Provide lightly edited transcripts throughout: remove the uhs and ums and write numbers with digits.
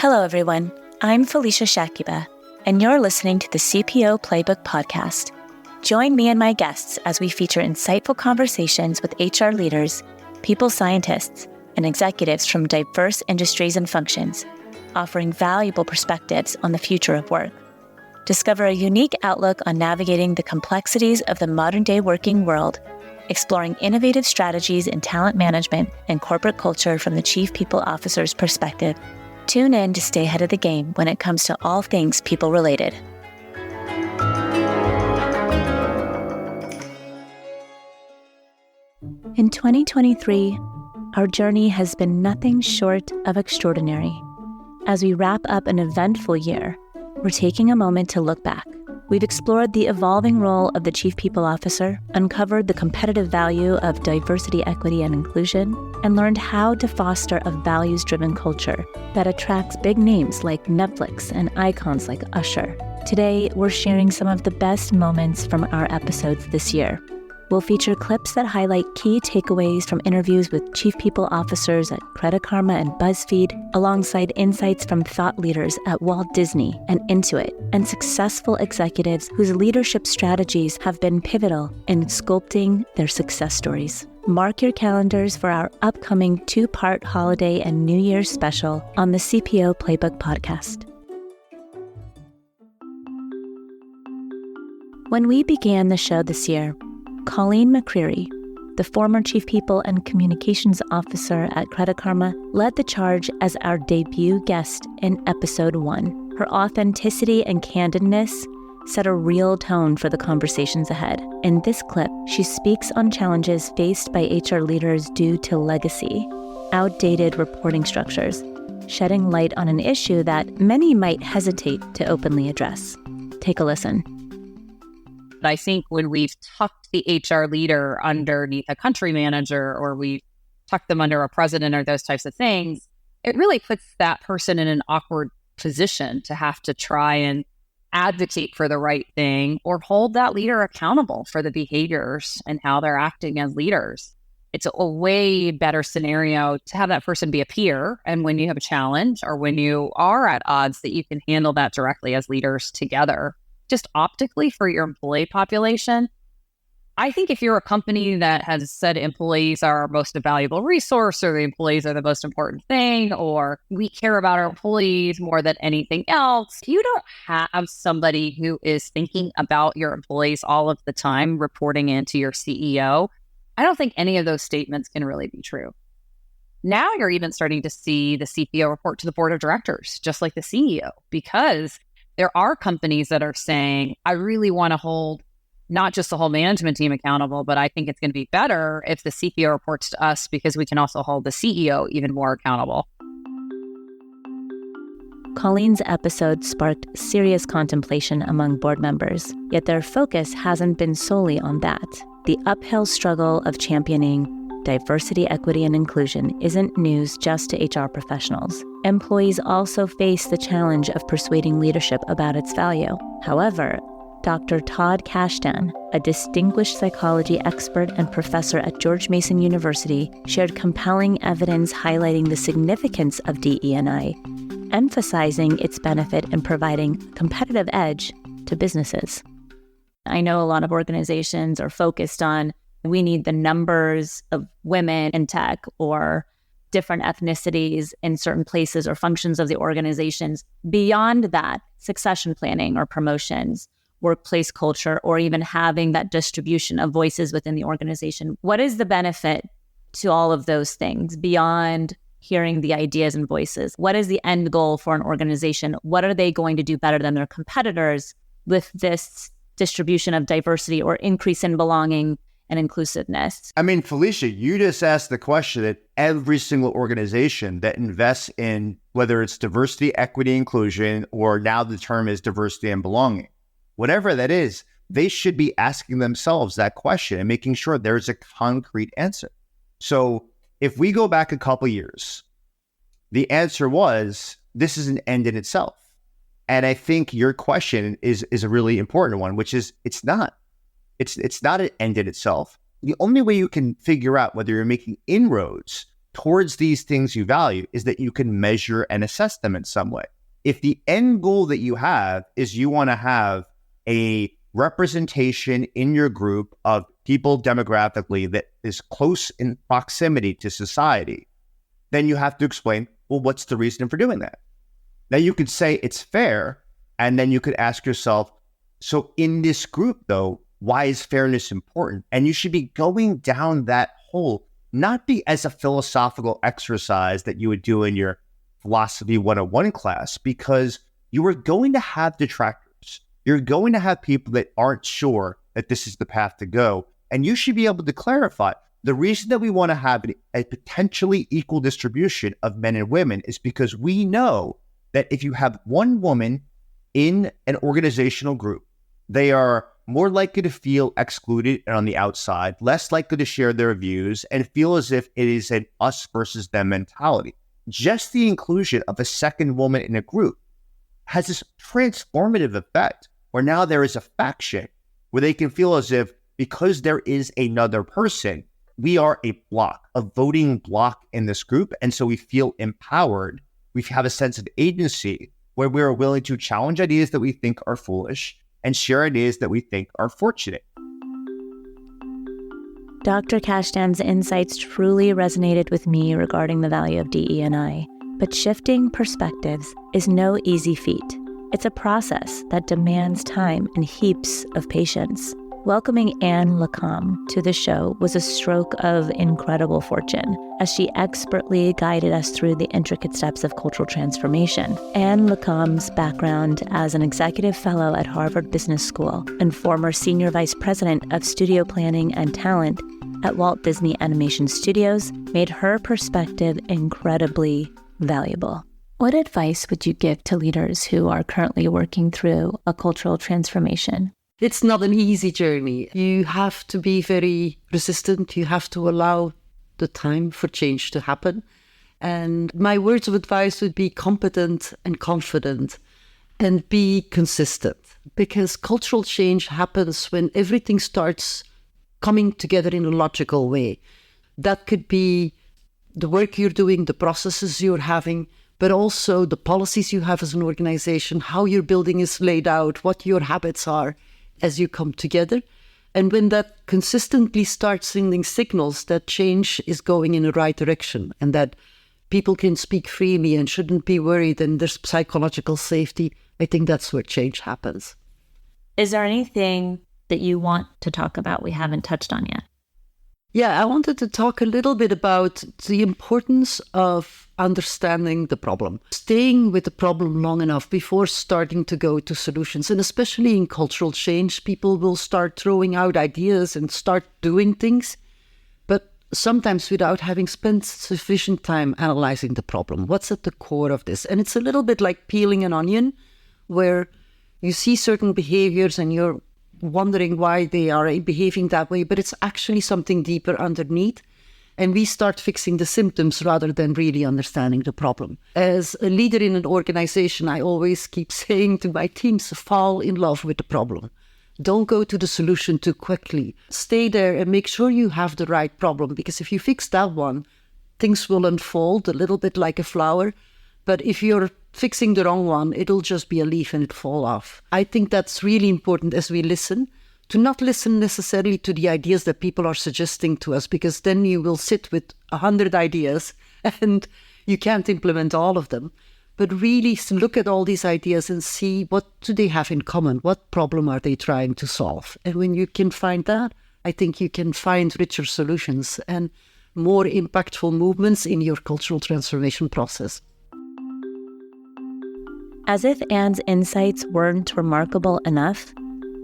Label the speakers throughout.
Speaker 1: Hello, everyone. I'm Felicia Shakiba, and you're listening to the CPO Playbook podcast. Join me and my guests as we feature insightful conversations with HR leaders, people scientists, and executives from diverse industries and functions, offering valuable perspectives on the future of work. Discover a unique outlook on navigating the complexities of the modern-day working world, exploring innovative strategies in talent management and corporate culture from the Chief People Officer's perspective. Tune in to stay ahead of the game when it comes to all things people-related. In 2023, our journey has been nothing short of extraordinary. As we wrap up an eventful year, we're taking a moment to look back. We've explored the evolving role of the Chief People Officer, uncovered the competitive value of diversity, equity, and inclusion, and learned how to foster a values-driven culture that attracts big names like Netflix and icons like Usher. Today, we're sharing some of the best moments from our episodes this year. We'll feature clips that highlight key takeaways from interviews with Chief People Officers at Credit Karma and BuzzFeed, alongside insights from thought leaders at Walt Disney and Intuit, and successful executives whose leadership strategies have been pivotal in sculpting their success stories. Mark your calendars for our upcoming 2-part holiday and New Year's special on the CPO Playbook podcast. When we began the show this year, Colleen McCreary, the former Chief People and Communications Officer at Credit Karma, led the charge as our debut guest in Episode 1. Her authenticity and candidness set a real tone for the conversations ahead. In this clip, she speaks on challenges faced by HR leaders due to legacy, outdated reporting structures, shedding light on an issue that many might hesitate to openly address. Take a listen.
Speaker 2: I think when we've tucked the HR leader underneath a country manager, or we've tucked them under a president or those types of things, it really puts that person in an awkward position to have to try and advocate for the right thing or hold that leader accountable for the behaviors and how they're acting as leaders. It's a way better scenario to have that person be a peer. And when you have a challenge or when you are at odds, that you can handle that directly as leaders together. Just optically for your employee population, I think if you're a company that has said employees are our most valuable resource, or the employees are the most important thing, or we care about our employees more than anything else, you don't have somebody who is thinking about your employees all of the time, reporting into your CEO. I don't think any of those statements can really be true. Now you're even starting to see the CPO report to the board of directors, just like the CEO, because there are companies that are saying, I really want to hold not just the whole management team accountable, but I think it's going to be better if the CPO reports to us because we can also hold the CEO even more accountable.
Speaker 1: Colleen's episode sparked serious contemplation among board members, yet their focus hasn't been solely on that. The uphill struggle of championing diversity, equity, and inclusion isn't news just to HR professionals. Employees also face the challenge of persuading leadership about its value. However, Dr. Todd Kashdan, a distinguished psychology expert and professor at George Mason University, shared compelling evidence highlighting the significance of DE&I, emphasizing its benefit in providing competitive edge to businesses. I know a lot of organizations are focused on we need the numbers of women in tech or different ethnicities in certain places or functions of the organizations. Beyond that, succession planning or promotions, workplace culture, or even having that distribution of voices within the organization. What is the benefit to all of those things beyond hearing the ideas and voices? What is the end goal for an organization? What are they going to do better than their competitors with this distribution of diversity or increase in belonging and inclusiveness?
Speaker 3: I mean, Felicia, you just asked the question that every single organization that invests in, whether it's diversity, equity, inclusion, or now the term is diversity and belonging, whatever that is, they should be asking themselves that question and making sure there's a concrete answer. So if we go back a couple years, the answer was, this is an end in itself. And I think your question is a really important one, which is, it's not. It's not an end in itself. The only way you can figure out whether you're making inroads towards these things you value is that you can measure and assess them in some way. If the end goal that you have is you want to have a representation in your group of people demographically that is close in proximity to society, then you have to explain, well, what's the reason for doing that? Now you could say it's fair, and then you could ask yourself, so in this group though, why is fairness important? And you should be going down that hole, not be as a philosophical exercise that you would do in your philosophy 101 class, because you are going to have detractors. You're going to have people that aren't sure that this is the path to go. And you should be able to clarify the reason that we want to have a potentially equal distribution of men and women is because we know that if you have one woman in an organizational group, they are more likely to feel excluded and on the outside, less likely to share their views, and feel as if it is an us versus them mentality. Just the inclusion of a second woman in a group has this transformative effect where now there is a faction where they can feel as if because there is another person, we are a block, a voting block in this group. And so we feel empowered. We have a sense of agency where we are willing to challenge ideas that we think are foolish and share ideas that we think are fortunate.
Speaker 1: Dr. Kashdan's insights truly resonated with me regarding the value of DE&I, but shifting perspectives is no easy feat. It's a process that demands time and heaps of patience. Welcoming Anne Le Cam to the show was a stroke of incredible fortune, as she expertly guided us through the intricate steps of cultural transformation. Anne Le Cam's background as an executive fellow at Harvard Business School and former senior vice president of studio planning and talent at Walt Disney Animation Studios made her perspective incredibly valuable. What advice would you give to leaders who are currently working through a cultural transformation?
Speaker 4: It's not an easy journey. You have to be very resistant. You have to allow the time for change to happen. And my words of advice would be competent and confident and be consistent, because cultural change happens when everything starts coming together in a logical way. That could be the work you're doing, the processes you're having, but also the policies you have as an organization, how your building is laid out, what your habits are as you come together. And when that consistently starts sending signals that change is going in the right direction and that people can speak freely and shouldn't be worried and there's psychological safety, I think that's where change happens.
Speaker 1: Is there anything that you want to talk about we haven't touched on yet?
Speaker 4: Yeah, I wanted to talk a little bit about the importance of understanding the problem, staying with the problem long enough before starting to go to solutions. And especially in cultural change, people will start throwing out ideas and start doing things, but sometimes without having spent sufficient time analyzing the problem. What's at the core of this? And it's a little bit like peeling an onion, where you see certain behaviors and you're wondering why they are behaving that way, but it's actually something deeper underneath. And we start fixing the symptoms rather than really understanding the problem. As a leader in an organization, I always keep saying to my teams, fall in love with the problem. Don't go to the solution too quickly. Stay there and make sure you have the right problem, because if you fix that one, things will unfold a little bit like a flower. But if you're fixing the wrong one, it'll just be a leaf and it'll fall off. I think that's really important as we listen, to not listen necessarily to the ideas that people are suggesting to us, because then you will sit with 100 ideas and you can't implement all of them. But really look at all these ideas and see, what do they have in common? What problem are they trying to solve? And when you can find that, I think you can find richer solutions and more impactful movements in your cultural transformation process.
Speaker 1: As if Anne's insights weren't remarkable enough,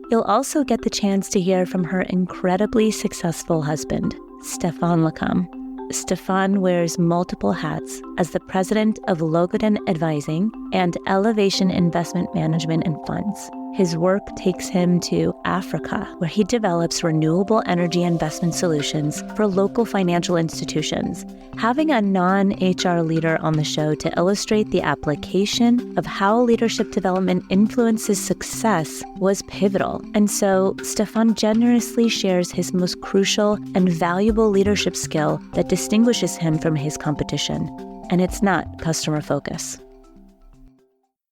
Speaker 1: you'll also get the chance to hear from her incredibly successful husband, Stephan Le Cam. Stephan wears multiple hats as the president of Logoden Advising and Elevation Investment Management and Funds. his work takes him to Africa, where he develops renewable energy investment solutions for local financial institutions. Having a non-HR leader on the show to illustrate the application of how leadership development influences success was pivotal. And so Stephan generously shares his most crucial and valuable leadership skill that distinguishes him from his competition. And it's not customer focus.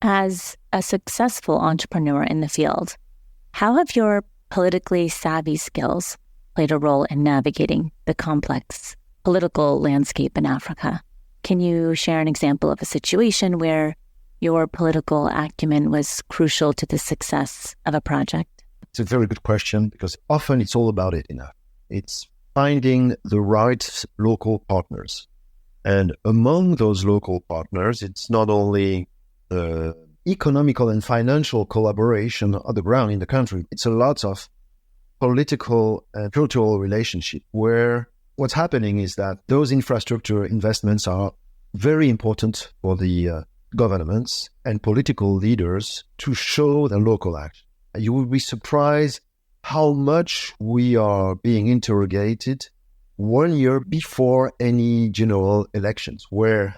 Speaker 1: As a successful entrepreneur in the field, how have your politically savvy skills played a role in navigating the complex political landscape in Africa? Can you share an example of a situation where your political acumen was crucial to the success of a project?
Speaker 5: It's a very good question, because often it's all about it enough. It's finding the right local partners. And among those local partners, it's not only the economical and financial collaboration on the ground in the country. It's a lot of political and cultural relationship, where what's happening is that those infrastructure investments are very important for the governments and political leaders to show the local action. You will be surprised how much we are being interrogated 1 year before any general elections, where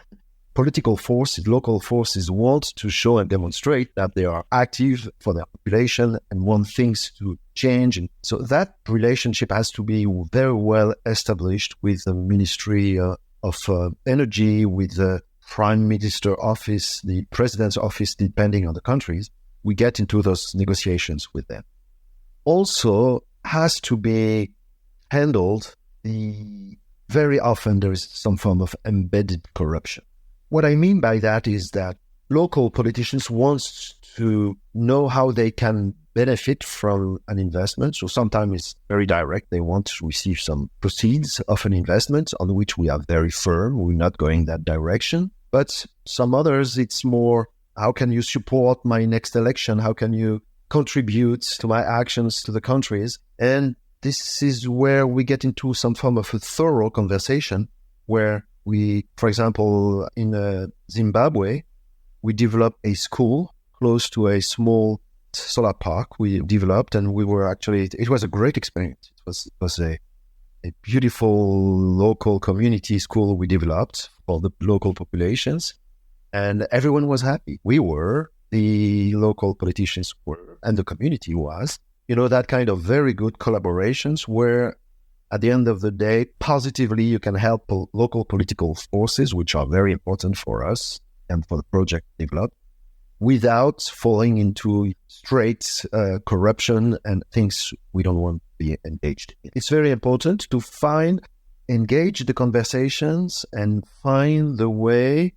Speaker 5: political forces, local forces want to show and demonstrate that they are active for their population and want things to change. And so that relationship has to be very well established with the Ministry of Energy, with the Prime Minister office, the President's office, depending on the countries. We get into those negotiations with them. Also has to be handled very often there is some form of embedded corruption. What I mean by that is that local politicians want to know how they can benefit from an investment. So sometimes it's very direct. They want to receive some proceeds of an investment on which we are very firm. We're not going that direction. But some others, it's more, how can you support my next election? How can you contribute to my actions to the countries? And this is where we get into some form of a thorough conversation where we, for example, in Zimbabwe, we developed a school close to a small solar park we developed, and we were actually, it was a great experience. It was a beautiful local community school we developed for the local populations, and everyone was happy. We were, the local politicians were, and the community was. You know, that kind of very good collaborations where at the end of the day, positively, you can help local political forces, which are very important for us and for the project developed, without falling into straight corruption and things we don't want to be engaged in. It's very important to engage the conversations and find the way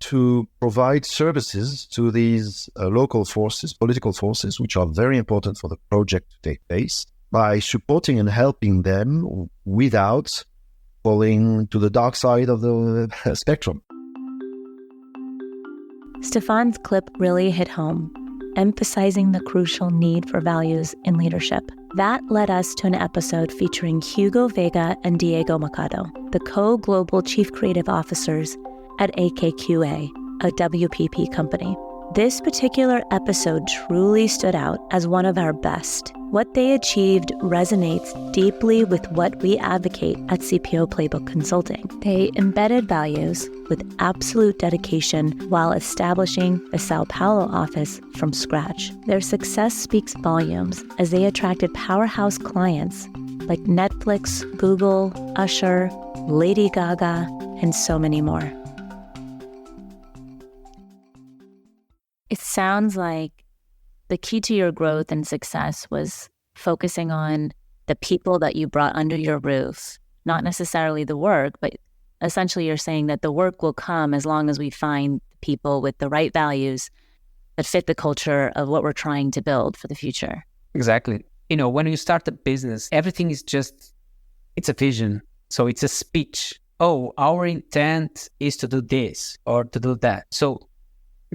Speaker 5: to provide services to these local forces, political forces, which are very important for the project to take place, by supporting and helping them without falling to the dark side of the spectrum.
Speaker 1: Stephan's clip really hit home, emphasizing the crucial need for values in leadership. That led us to an episode featuring Hugo Veiga and Diego Machado, the co-global chief creative officers at AKQA, a WPP company. This particular episode truly stood out as one of our best. What they achieved resonates deeply with what we advocate at CPO Playbook Consulting. They embedded values with absolute dedication while establishing the Sao Paulo office from scratch. Their success speaks volumes as they attracted powerhouse clients like Netflix, Google, Usher, Lady Gaga, and so many more. It sounds like the key to your growth and success was focusing on the people that you brought under your roof, not necessarily the work, but essentially you're saying that the work will come as long as we find people with the right values that fit the culture of what we're trying to build for the future.
Speaker 6: Exactly. You know, when you start a business, everything is just, it's a vision. So it's a speech. Oh, our intent is to do this or to do that. So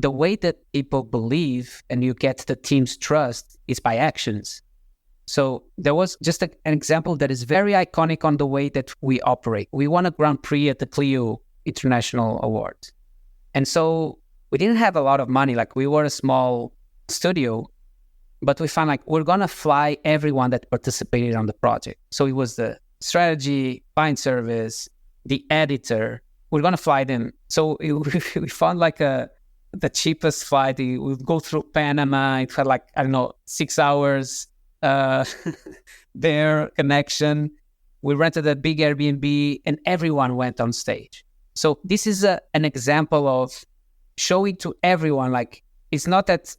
Speaker 6: the way that people believe and you get the team's trust is by actions. So there was just an example that is very iconic on the way that we operate. We won a Grand Prix at the Clio International Awards. And so we didn't have a lot of money. Like, we were a small studio, But we found like we're going to fly everyone that participated on the project. So it was the strategy, client service, the editor. We're going to fly them. So we found like the cheapest flight. We would go through Panama. It had like, I don't know, 6 hours there, connection. We rented a big Airbnb and everyone went on stage. So this is an example of showing to everyone, like, it's not that,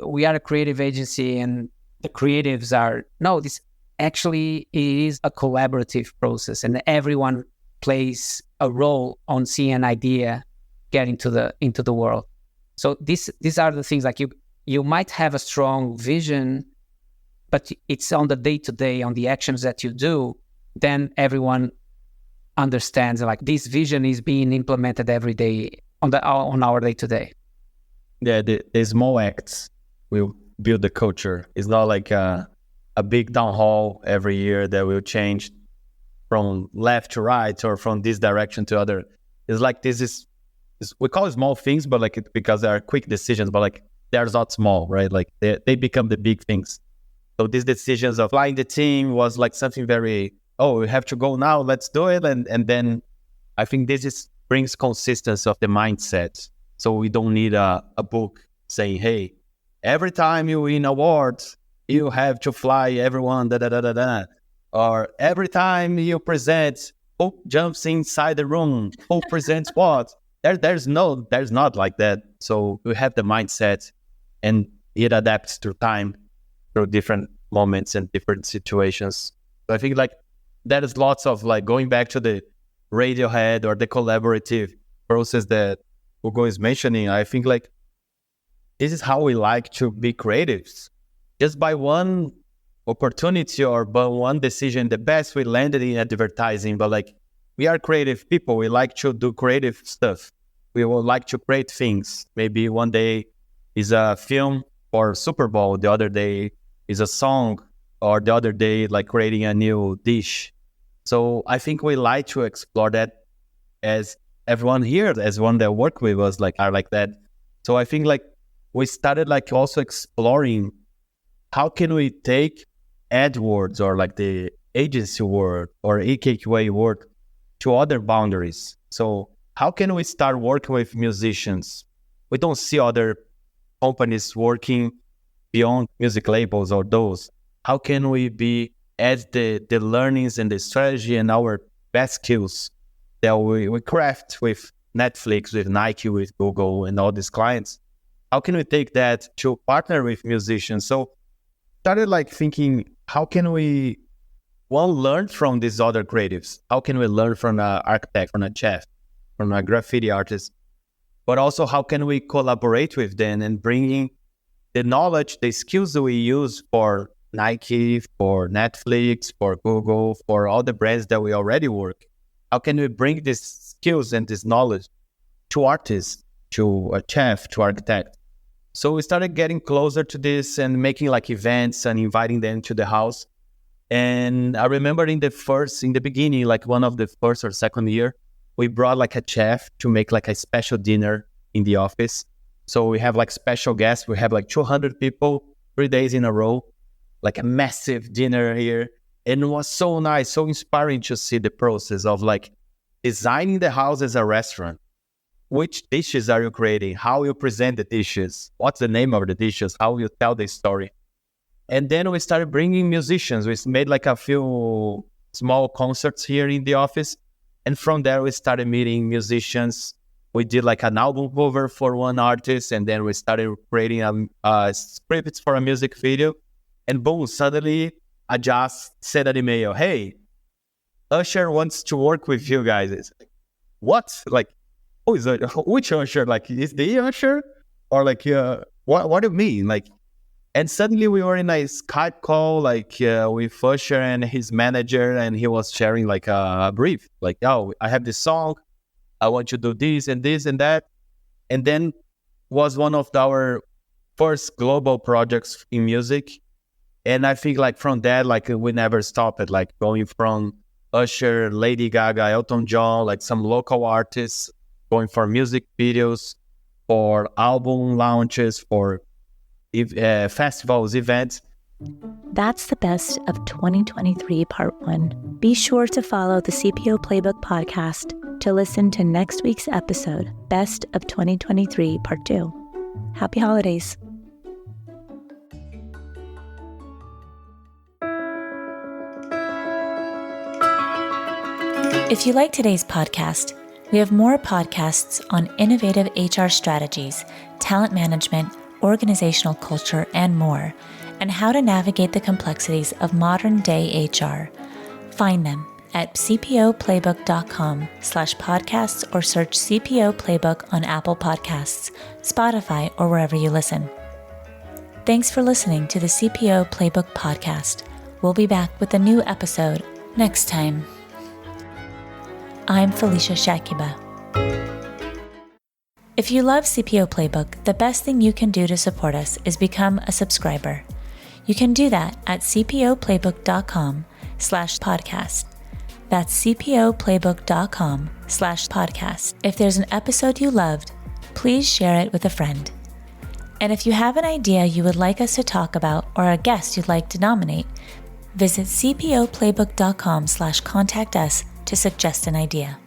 Speaker 6: we are a creative agency and the creatives are, no, this actually is a collaborative process and everyone plays a role on seeing an idea get into the world. So these are the things, like you might have a strong vision, but it's on the day-to-day, on the actions that you do, then everyone understands like this vision is being implemented every day on our day-to-day.
Speaker 7: Yeah, the small acts will build the culture. It's not like a big town hall every year that will change from left to right or from this direction to other. It's like we call it small things, but like because they are quick decisions, but like they're not small, right? Like they become the big things. So these decisions of flying the team was like something very, we have to go now, let's do it. And then I think this brings consistency of the mindset. So we don't need a book saying, hey, every time you win awards, you have to fly everyone, da-da-da-da-da. Or every time you present, who jumps inside the room, who presents what? There's not like that. So we have the mindset and it adapts through time, through different moments and different situations. So I think like that is lots of like going back to the Radiohead or the collaborative process that Hugo is mentioning. I think like this is how we like to be creatives. Just by one opportunity or by one decision, the best we landed in advertising, but like we are creative people. We like to do creative stuff. We would like to create things. Maybe one day is a film or Super Bowl. The other day is a song, or the other day like creating a new dish. So I think we like to explore that, as everyone here, as one that work with us, like are like that. So I think like we started like also exploring how can we take AdWords or like the agency world or AKQA world to other boundaries. So how can we start working with musicians? We don't see other companies working beyond music labels or those. How can we be add the learnings and the strategy and our best skills that we craft with Netflix, with Nike, with Google and all these clients? How can we take that to partner with musicians? So started like thinking, how can we learn from these other creatives? How can we learn from an architect, from a chef, from a graffiti artist? But also how can we collaborate with them and bringing the knowledge, the skills that we use for Nike, for Netflix, for Google, for all the brands that we already work? How can we bring these skills and this knowledge to artists, to a chef, to architect? So we started getting closer to this and making like events and inviting them to the house. And I remember in the beginning, like one of the first or second year, we brought like a chef to make like a special dinner in the office. So we have like special guests. We have like 200 people, 3 days in a row, like a massive dinner here. And it was so nice, so inspiring to see the process of like designing the house as a restaurant. Which dishes are you creating? How you present the dishes? What's the name of the dishes? How you tell the story? And then we started bringing musicians. We made like a few small concerts here in the office. And from there, we started meeting musicians. We did like an album cover for one artist. And then we started creating a script for a music video. And boom, suddenly I just sent an email. Hey, Usher wants to work with you guys. It's like, what? Like, oh, is it, which Usher? Like, is the Usher? Or like, what do you mean? Like, and suddenly we were in a Skype call, like with Usher and his manager, and he was sharing like a brief, like, oh, I have this song, I want you to do this and this and that. And then was one of our first global projects in music. And I think like from that, like we never stopped it, like going from Usher, Lady Gaga, Elton John, like some local artists, going for music videos, for album launches, for festivals, events.
Speaker 1: That's the best of 2023 Part 1. Be sure to follow the CPO Playbook podcast to listen to next week's episode, Best of 2023 Part 2. Happy holidays. If you like today's podcast, we have more podcasts on innovative HR strategies, talent management, organizational culture, and more, and how to navigate the complexities of modern-day HR. Find them at cpoplaybook.com/podcasts or search CPO Playbook on Apple Podcasts, Spotify, or wherever you listen. Thanks for listening to the CPO Playbook podcast. We'll be back with a new episode next time. I'm Felicia Shakiba. If you love CPO Playbook, the best thing you can do to support us is become a subscriber. You can do that at cpoplaybook.com/podcast. That's cpoplaybook.com/podcast. If there's an episode you loved, please share it with a friend. And if you have an idea you would like us to talk about or a guest you'd like to nominate, visit cpoplaybook.com/contact us to suggest an idea.